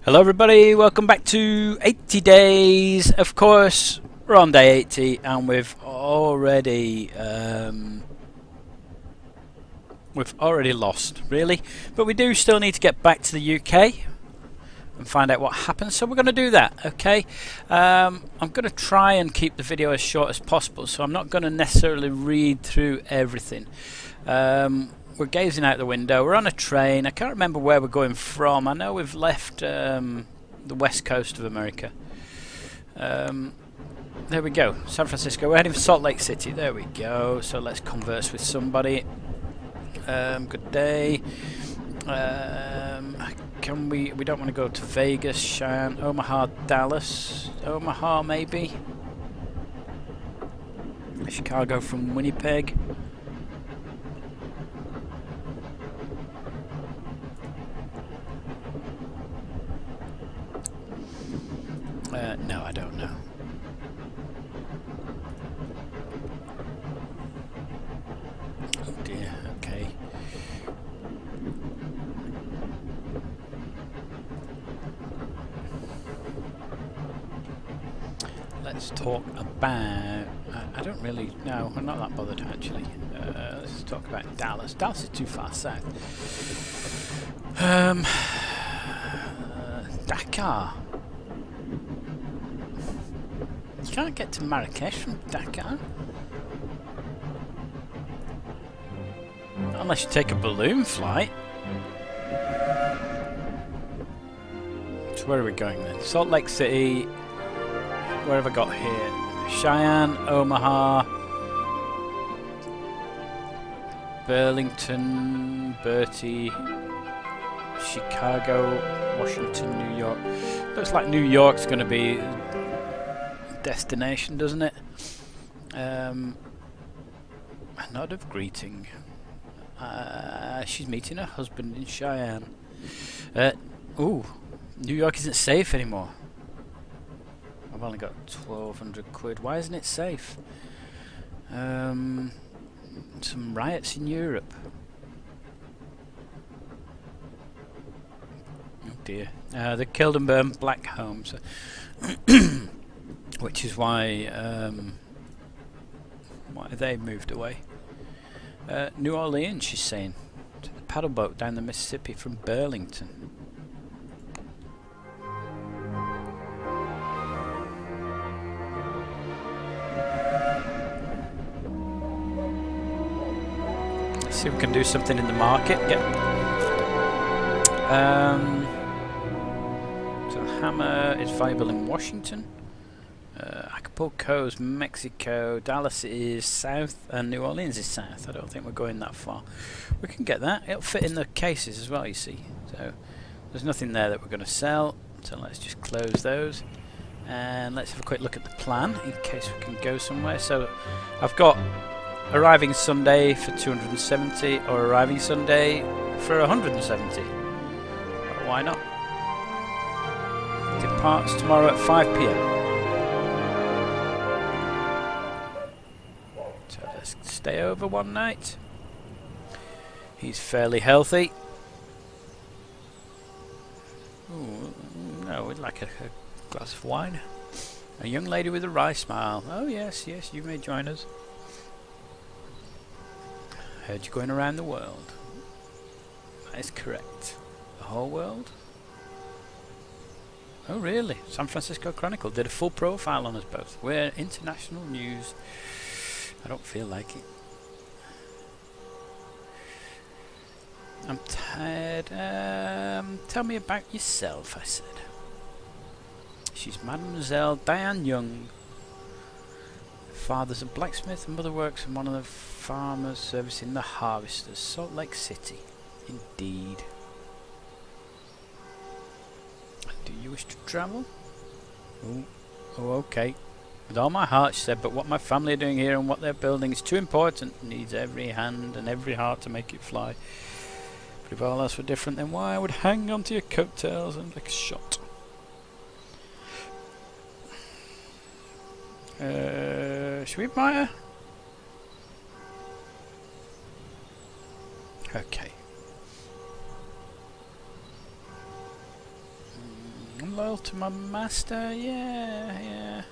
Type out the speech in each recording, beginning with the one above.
Hello everybody, welcome back to 80 Days. Of course, we're on day 80 and we've already lost, really. But we do still need to get back to the UK and find out what happens, so we're going to do that, okay? I'm going to try and keep the video as short as possible, so I'm not going to necessarily read through everything. We're gazing out the window, we're on a train. I can't remember where we're going from. I know we've left the west coast of America. There we go, San Francisco. We're heading for Salt Lake City. There we go. So let's converse with somebody. Good day. Can we don't want to go to Vegas, Cheyenne, Omaha, Dallas. Omaha maybe. Chicago from Winnipeg. No, I don't know. Oh dear, okay. Let's talk about... I don't really... No, I'm not that bothered actually. Let's talk about Dallas. Dallas is too far south. Dakar. You can't get to Marrakesh from Dakar. Not unless you take a balloon flight. So where are we going then? Salt Lake City. Where have I got here? Cheyenne, Omaha, Burlington, Bertie, Chicago, Washington, New York. Looks like New York's going to be destination, doesn't it? A nod of greeting. She's meeting her husband in Cheyenne. Ooh, New York isn't safe anymore. I've only got 1,200 quid. Why isn't it safe? Some riots in Europe. Oh dear. They killed and burned black homes. Which is why they moved away. New Orleans, she's saying. To the paddle boat down the Mississippi from Burlington. Let's see if we can do something in the market. So Hammer is viable in Washington. Acapulco is Mexico, Dallas is south, and New Orleans is south. I don't think we're going that far. We can get that. It'll fit in the cases as well, you see. So there's nothing there that we're going to sell. So let's just close those. And let's have a quick look at the plan in case we can go somewhere. So I've got arriving Sunday for 270 or arriving Sunday for 170. Why not? Departs tomorrow at 5 PM. Stay over one night. He's fairly healthy. Ooh, no, we'd like a glass of wine. A young lady with a wry smile. Oh yes, yes, you may join us. Heard you're going around the world. That is correct. The whole world? Oh really? San Francisco Chronicle did a full profile on us both. We're international news. I don't feel like it. I'm tired. Tell me about yourself, I said. She's Mademoiselle Diane Young. Father's a blacksmith and mother works in one of the farmers servicing the harvesters. Salt Lake City. Indeed. Do you wish to travel? Oh, okay. With all my heart, she said, but what my family are doing here and what they're building is too important. It needs every hand and every heart to make it fly. But if all else were different, then why I would hang onto your coattails and like a shot. Should we admire? Okay. loyal to my master? Yeah, yeah.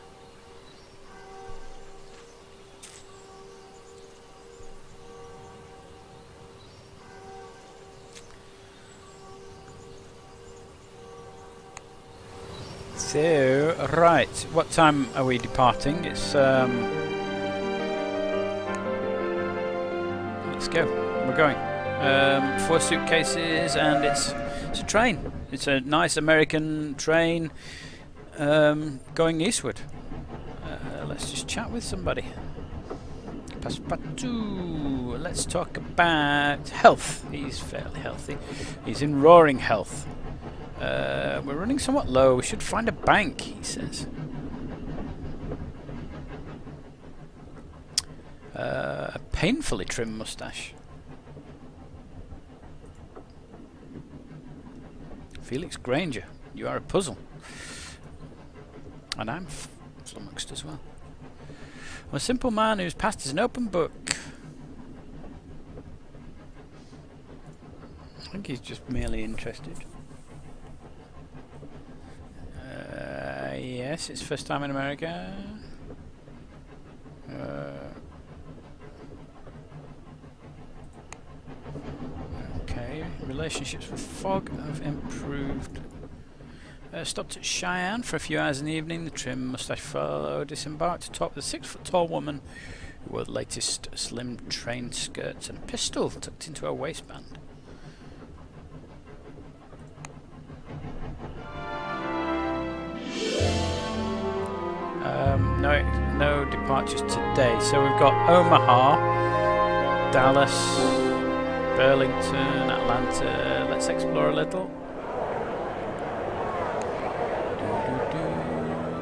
So, right, what time are we departing? It's, let's go. We're going. 4 suitcases, and it's a train. It's a nice American train going eastward. Let's just chat with somebody. Passepartout. Let's talk about health. He's fairly healthy. He's in roaring health. We're running somewhat low. We should find a bank, he says. A painfully trimmed moustache. Felix Granger, you are a puzzle. And I'm flummoxed as well. I'm a simple man whose past is an open book. I think he's just merely interested. Yes, it's first time in America. Okay, relationships with Fogg have improved. Stopped at Cheyenne for a few hours in the evening. The trim moustache fellow disembarked atop the 6-foot-tall woman who wore the latest slim train skirts and a pistol tucked into her waistband. No departures today. So we've got Omaha, Dallas, Burlington, Atlanta. Let's explore a little.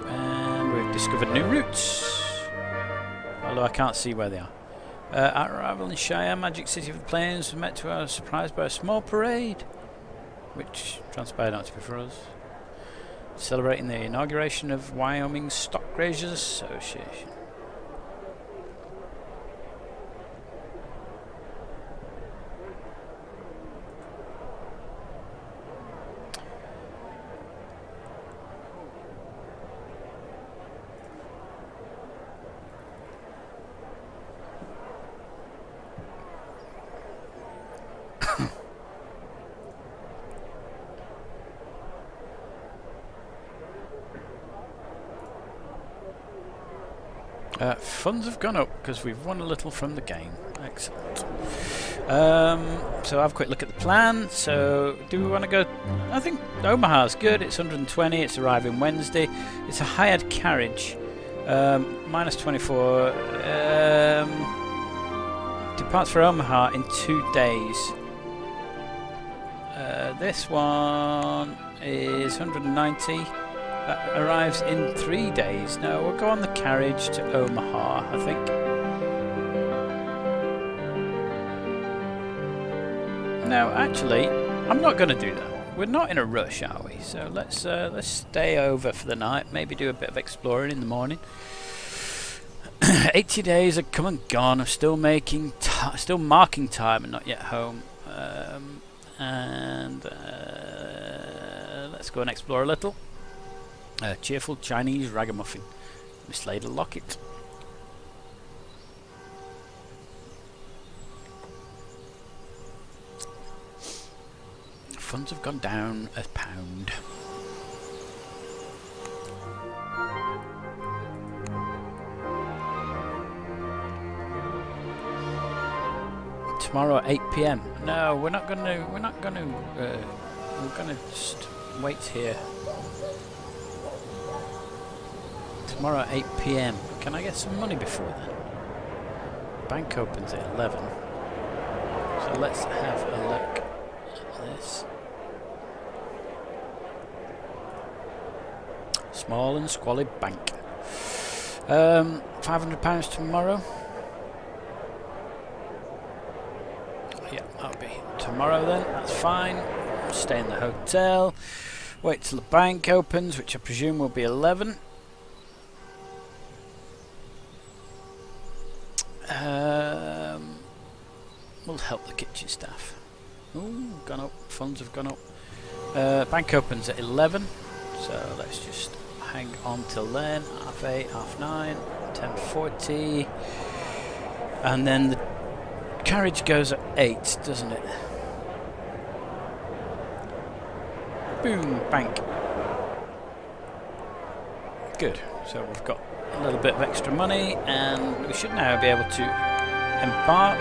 And we've discovered new routes. Although I can't see where they are. Our arrival in Cheyenne, Magic City of the Plains, was met to our surprise by a small parade, which transpired not to be for us. Celebrating the inauguration of Wyoming Stock Grazers Association. Funds have gone up because we've won a little from the game. Excellent. So I'll have a quick look at the plan. So do we want to go? I think Omaha's good. It's 120. It's arriving Wednesday. It's a hired carriage. Minus 24. Departs for Omaha in 2 days. This one is 190. Arrives in 3 days. No, we'll go on the carriage to Omaha, I think. No, actually, I'm not going to do that. We're not in a rush, are we? So let's stay over for the night. Maybe do a bit of exploring in the morning. 80 days have come and gone. I'm still marking time and not yet home. Let's go and explore a little. Cheerful Chinese ragamuffin. Mislaid a locket. Funds have gone down a pound. Tomorrow at 8 PM. No, we're not going to. We're going to just wait here. Tomorrow at 8 PM. Can I get some money before then? Bank opens at 11. So let's have a look at this. Small and squalid bank. £500 tomorrow. Yeah, that'll be tomorrow then. That's fine. Stay in the hotel. Wait till the bank opens, which I presume will be 11. Will help the kitchen staff. Ooh, gone up. Funds have gone up. Bank opens at 11, So let's just hang on till then. 8:30, 9:30, 10:40, and then the carriage goes at 8, doesn't it? Boom, bank. Good. So we've got a little bit of extra money, and we should now be able to embark.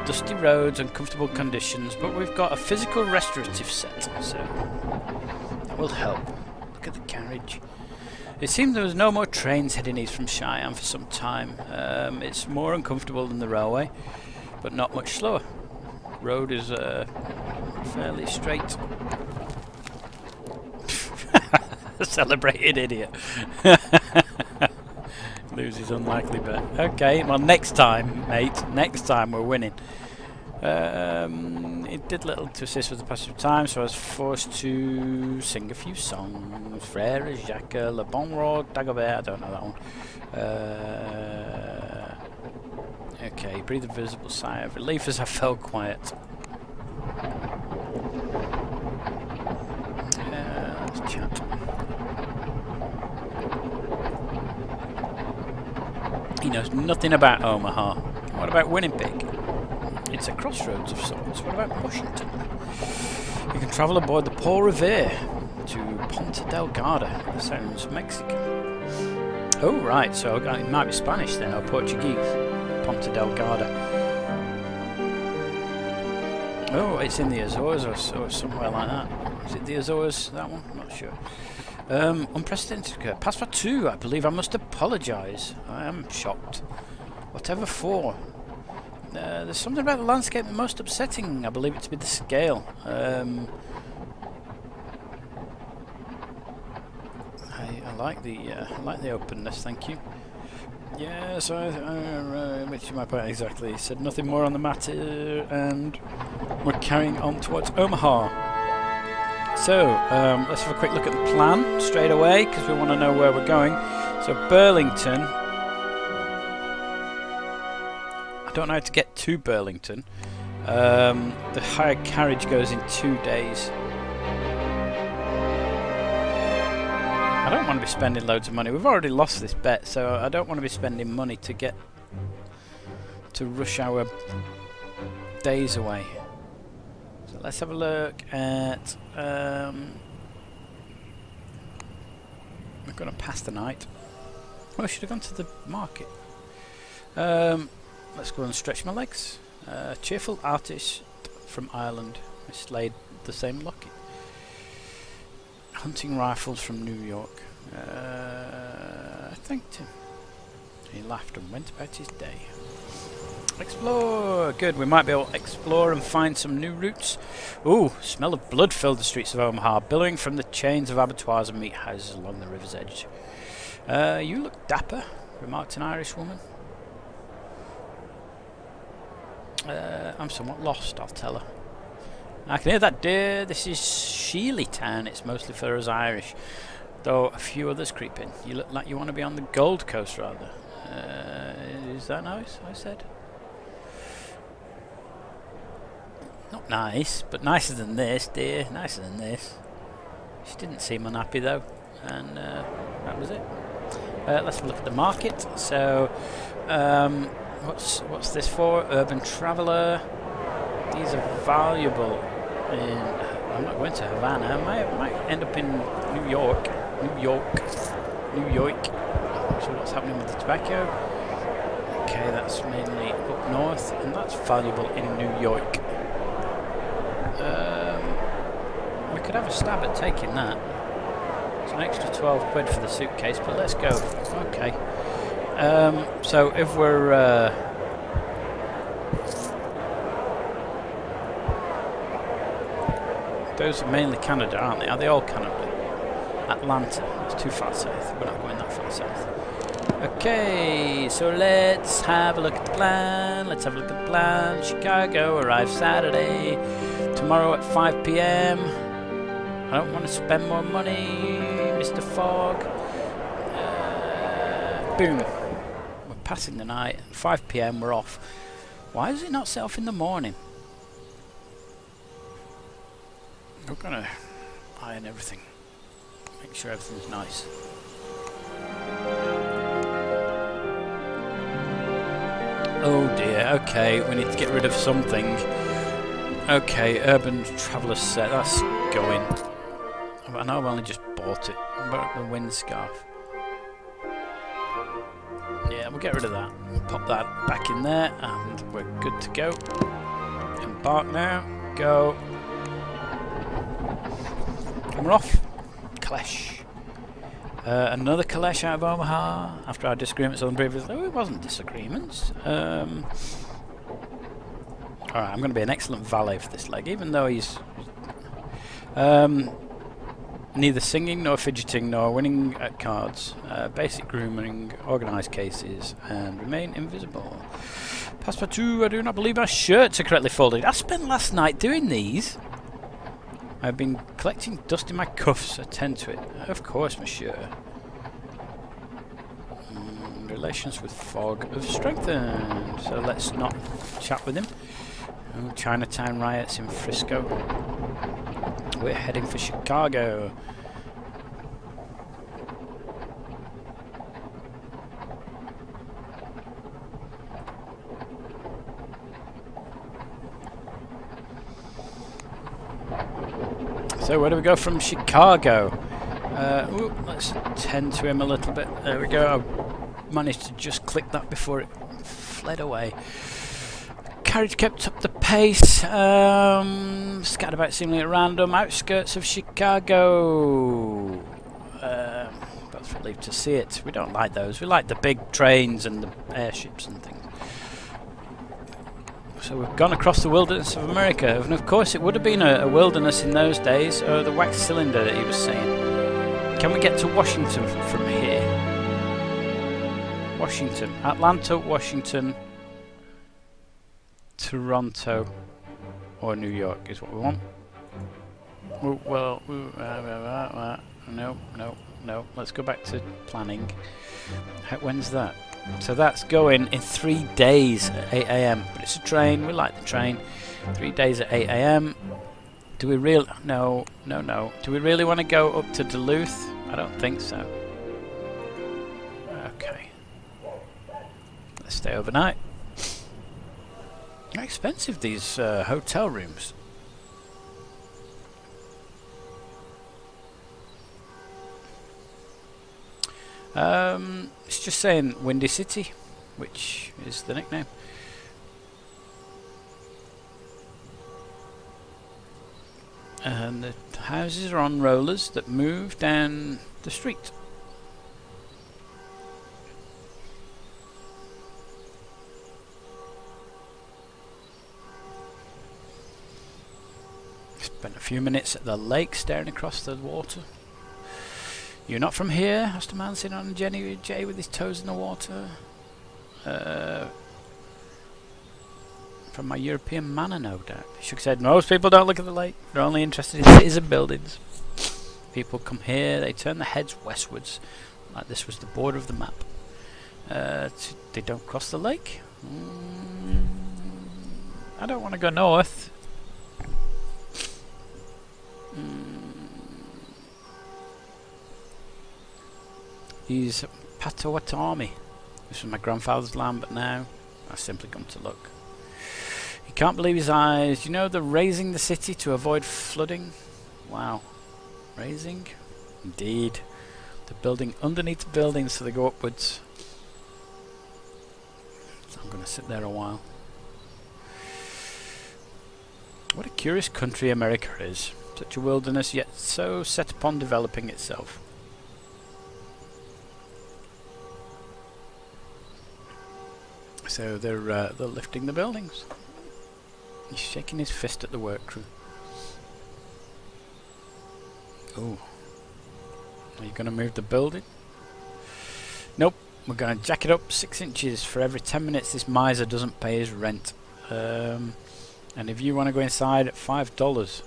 Dusty roads, uncomfortable conditions, but we've got a physical restorative set, so that will help. Look at the carriage. It seemed there was no more trains heading east from Cheyenne for some time. It's more uncomfortable than the railway, but not much slower. Road is fairly straight. Celebrated idiot. Loses unlikely bet. Okay, well next time, mate. Next time we're winning. It did little to assist with the passage of time, so I was forced to sing a few songs. Frère Jacques, Le Bon Roi Dagobert. I don't know that one. Okay, breathe a visible sigh of relief as I fell quiet. Let's chat. He knows nothing about Omaha. What about Winnipeg? It's a crossroads of sorts. What about Washington? You can travel aboard the Paul Revere to Ponta Delgada. That sounds Mexican. Oh, right, so it might be Spanish then, or Portuguese. Ponta Delgada. Oh, it's in the Azores or somewhere like that. Is it the Azores, that one? I'm not sure. Unprecedented occur. Passport 2, I believe I must apologise. I am shocked. Whatever for? There's something about the landscape most upsetting. I believe it to be the scale. I like the openness. Thank you. Yes, which my point exactly. He said nothing more on the matter, and we're carrying on towards Omaha. So let's have a quick look at the plan straight away because we want to know where we're going. So Burlington. I don't know how to get to Burlington. The hired carriage goes in 2 days. I don't want to be spending loads of money. We've already lost this bet, so I don't want to be spending money to get to rush our days away. So let's have a look at. We're going to pass the night. Oh, I should have gone to the market. Let's go and stretch my legs. Cheerful artist from Ireland. Mislaid the same locket. Hunting rifles from New York. I thanked him. He laughed and went about his day. Explore! Good, we might be able to explore and find some new routes. Ooh, smell of blood filled the streets of Omaha, billowing from the chains of abattoirs and meat houses along the river's edge. You look dapper, remarked an Irish woman. I'm somewhat lost, I'll tell her. I can hear that, dear. This is Sheely Town. It's mostly for us Irish, though a few others creep in. You look like you want to be on the Gold Coast, rather. Is that nice? I said. Not nice, but nicer than this, dear. Nicer than this. She didn't seem unhappy though, and that was it. Let's have a look at the market. So, what's this for? Urban Traveller. These are valuable. I'm not going to Havana. I might end up in New York. So what's happening with the tobacco? Okay, that's mainly up north, and that's valuable in New York. We could have a stab at taking that. It's an extra 12 quid for the suitcase, but let's go. Okay. So if we're those are mainly Canada, aren't they? Are they all Canada? Atlanta. It's too far south. We're not going that far south. Okay, so let's have a look at the plan. Chicago arrives Saturday. Tomorrow at 5 p.m. I don't want to spend more money, Mr. Fogg. Boom. We're passing the night. 5 p.m. we're off. Why does it not set off in the morning? We're gonna iron everything. Make sure everything's nice. Oh dear, okay, we need to get rid of something. Okay, Urban Traveller set, that's going. I know I've only just bought it. What about the wind scarf? Yeah, we'll get rid of that. We'll pop that back in there and we're good to go. Embark now. Go. And we're off. Kalesh. Another Kalesh out of Omaha after our disagreements on the previous. Oh, it wasn't disagreements. Alright, I'm going to be an excellent valet for this leg, even though he's neither singing nor fidgeting nor winning at cards. Basic grooming, organised cases, and remain invisible. Passepartout, I do not believe my shirts are correctly folded. I spent last night doing these. I've been collecting dust in my cuffs. Attend to it. Of course, monsieur. Relations with Fogg have strengthened. So let's not chat with him. Oh, Chinatown riots in Frisco. We're heading for Chicago. So where do we go from Chicago? Let's tend to him a little bit. There we go. I managed to just click that before it fled away. Carriage kept up the pace. Scattered about seemingly at random. Outskirts of Chicago. Both relieved to see it. We don't like those. We like the big trains and the airships and things. So we've gone across the wilderness of America, and of course it would have been a wilderness in those days. The wax cylinder that he was saying. Can we get to Washington from here? Washington, Atlanta, Washington, Toronto, or New York is what we want. No. Let's go back to planning. When's that? So that's going in 3 days at 8 AM. But it's a train. We like the train. 3 days at 8 AM. Do we really? No. Do we really want to go up to Duluth? I don't think so. Okay. Let's stay overnight. How expensive these hotel rooms. It's just saying Windy City, which is the nickname. And the houses are on rollers that move down the street. Spent a few minutes at the lake staring across the water. You're not from here? Asked a man sitting on a Jenny J with his toes in the water. From my European manner, no doubt. He shook his head. Most people don't look at the lake. They're only interested in cities and buildings. People come here, they turn their heads westwards, like this was the border of the map. They don't cross the lake? I don't want to go north. He's Potawatomi. This was my grandfather's land, but now I've simply come to look. He can't believe his eyes. You know, they're raising the city to avoid flooding. Wow. Raising? Indeed. They're building underneath the buildings so they go upwards. So I'm going to sit there a while. What a curious country America is. Such a wilderness, yet so set upon developing itself. So they're lifting the buildings. He's shaking his fist at the work crew. Oh, are you going to move the building? Nope. We're going to jack it up 6 inches for every 10 minutes this miser doesn't pay his rent. And if you want to go inside at $5.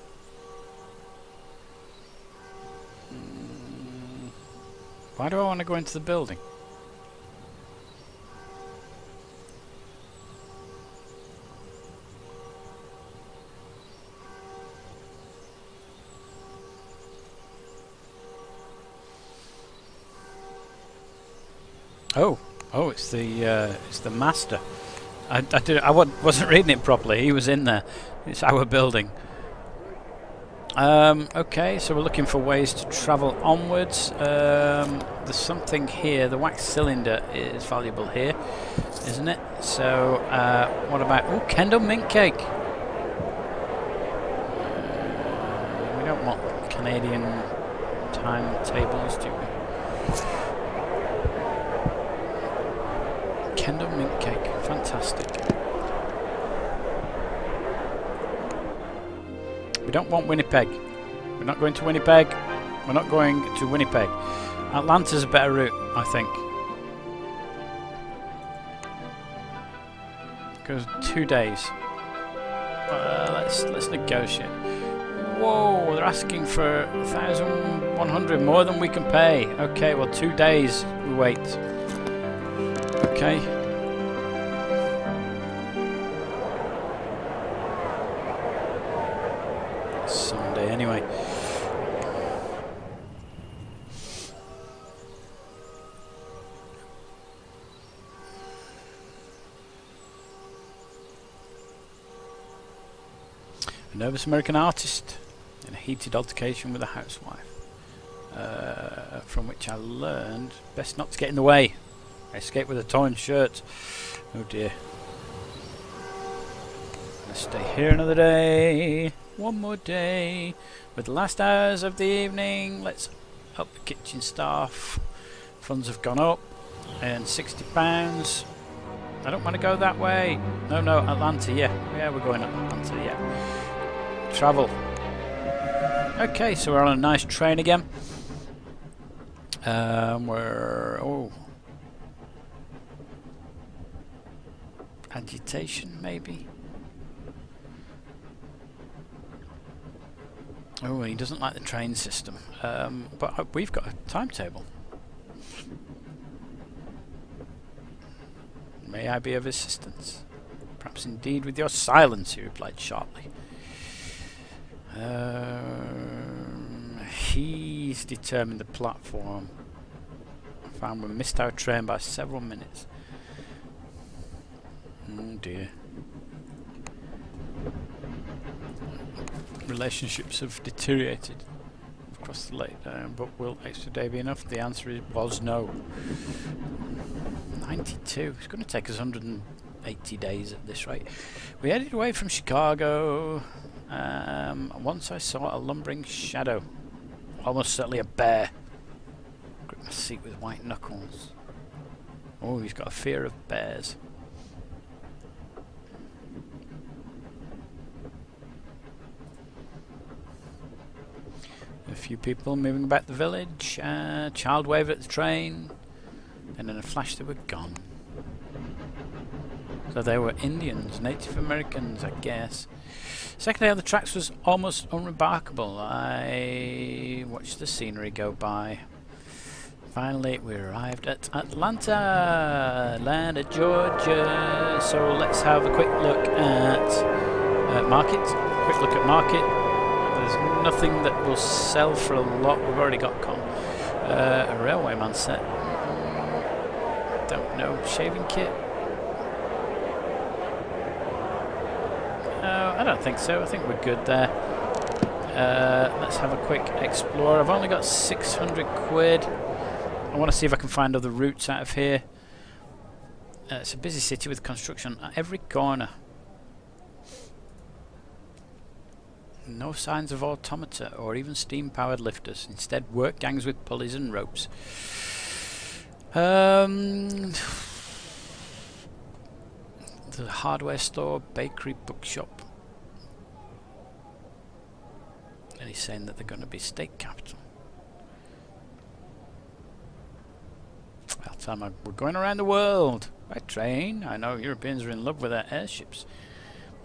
Why do I want to go into the building? Oh, it's the master. I wasn't reading it properly. He was in there. It's our building. Okay, so we're looking for ways to travel onwards. There's something here. The wax cylinder is valuable here, isn't it? So, what about... Oh, Kendall mint cake! We don't want Canadian timetables, do we? Kendall mint cake. Fantastic. We don't want Winnipeg. We're not going to Winnipeg. We're not going to Winnipeg. Atlanta's a better route, I think. Goes 2 days. Let's negotiate. Whoa, they're asking for 1,100 more than we can pay. Okay, well 2 days we wait. Okay. Someday anyway. A nervous American artist in a heated altercation with a housewife, from which I learned best not to get in the way. I escaped with a torn shirt. Oh dear. Let's stay here another day. One more day. With the last hours of the evening, let's help the kitchen staff. Funds have gone up. And £60. I don't want to go that way. No, Atlanta, yeah. Yeah, we're going to Atlanta, yeah. Travel. Okay, so we're on a nice train again. Agitation, maybe? Oh, he doesn't like the train system. But we've got a timetable. May I be of assistance? Perhaps indeed with your silence, he replied sharply. He's determined the platform. Found we missed our train by several minutes. Oh dear. Relationships have deteriorated across the lake, but will extra day be enough? The answer was no. 92. It's going to take us 180 days at this rate. We headed away from Chicago. Once I saw a lumbering shadow, almost certainly a bear. Grip my seat with white knuckles. Oh, he's got a fear of bears. A few people moving about the village. Child waved at the train, and in a flash they were gone. So they were Indians, Native Americans, I guess. Second day on the tracks was almost unremarkable. I watched the scenery go by. Finally, we arrived at Atlanta, Atlanta, Georgia. So let's have a quick look at Market. Quick look at Market. There's nothing that will sell for a lot. We've already got a railwayman set. Don't know. Shaving kit. I don't think so. I think we're good there. Let's have a quick explore. I've only got 600 quid. I want to see if I can find other routes out of here. It's a busy city with construction at every corner. No signs of automata or even steam-powered lifters. Instead, work gangs with pulleys and ropes. The hardware store, bakery, bookshop. And he's saying that they're going to be state capital. I'll tell him we're going around the world by train. I know Europeans are in love with their airships.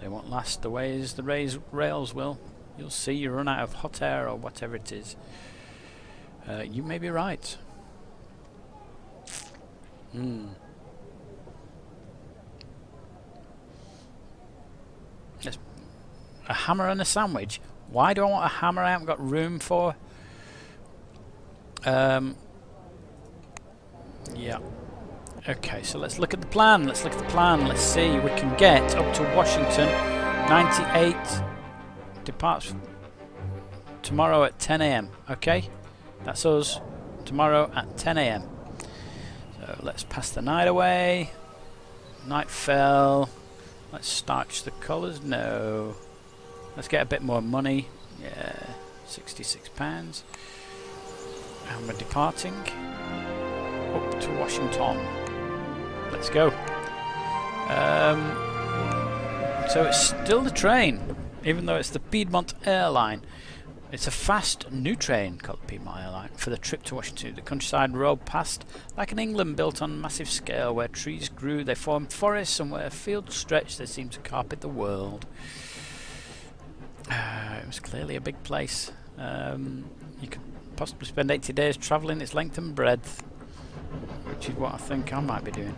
They won't last the way as the rails will. You'll see you run out of hot air or whatever it is. You may be right. Yes. A hammer and a sandwich. Why do I want a hammer I haven't got room for? Yeah. Okay, so let's look at the plan. Let's look at the plan. Let's see. We can get up to Washington. 98 departs tomorrow at 10 AM. Okay, that's us tomorrow at 10 AM. So let's pass the night away. Night fell. Let's starch the colours. No. Let's get a bit more money. Yeah, £66. And we're departing up to Washington. Let's go. So it's still the train, even though it's the Piedmont Airline. It's a fast new train called the Piedmont Airline for the trip to Washington. The countryside road passed like an England built on a massive scale. Where trees grew, they formed forests, and where fields stretched, they seemed to carpet the world. It was clearly a big place. You could possibly spend 80 days travelling its length and breadth, which is what I think I might be doing.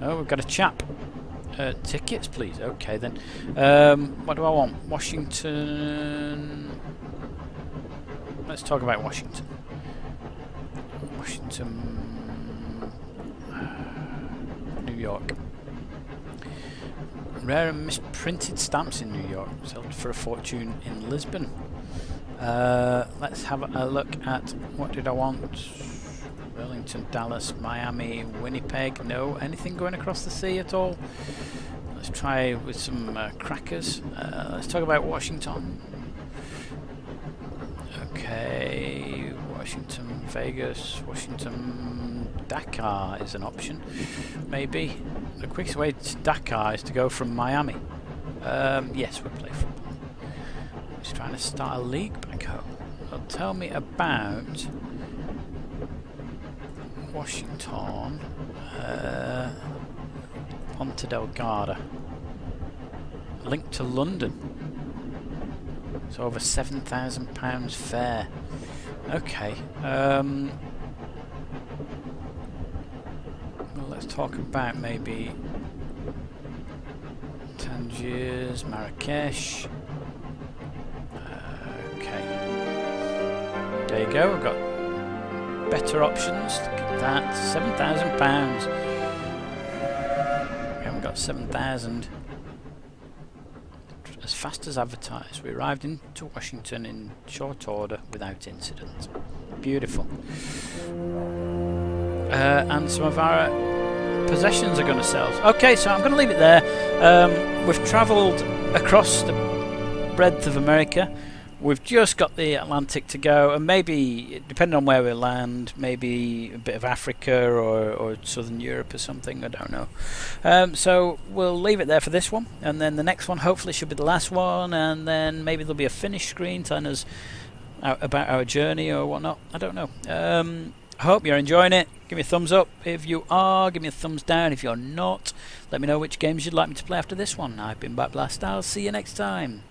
Oh, we've got a chap. Tickets, please. Okay, then. What do I want? Washington. Let's talk about Washington. Washington. New York. Rare and misprinted stamps in New York. Sold for a fortune in Lisbon. Let's have a look at what did I want? Burlington, Dallas, Miami, Winnipeg. No, anything going across the sea at all? Let's try with some crackers. Let's talk about Washington. Okay, Washington, Vegas, Washington, Dakar is an option. Maybe. The quickest way to Dakar is to go from Miami. Yes, we'll play football. Just trying to start a league back home. So tell me about Washington, Ponta Delgada, linked to London. It's over £7,000 fare. Okay. Well, let's talk about maybe Tangiers, Marrakesh. Okay. There you go. We've got better options. Look at that, £7,000. We haven't got 7,000. As fast as advertised, we arrived into Washington in short order without incident. Beautiful. And some of our possessions are going to sell. Okay, so I'm going to leave it there. We've travelled across the breadth of America. We've just got the Atlantic to go, and maybe, depending on where we land, maybe a bit of Africa or Southern Europe or something, I don't know. So we'll leave it there for this one, and then the next one hopefully should be the last one, and then maybe there'll be a finished screen telling us about our journey or whatnot. I don't know. I hope you're enjoying it. Give me a thumbs up if you are, give me a thumbs down if you're not. Let me know which games you'd like me to play after this one. I've been Bat Blast. I'll see you next time.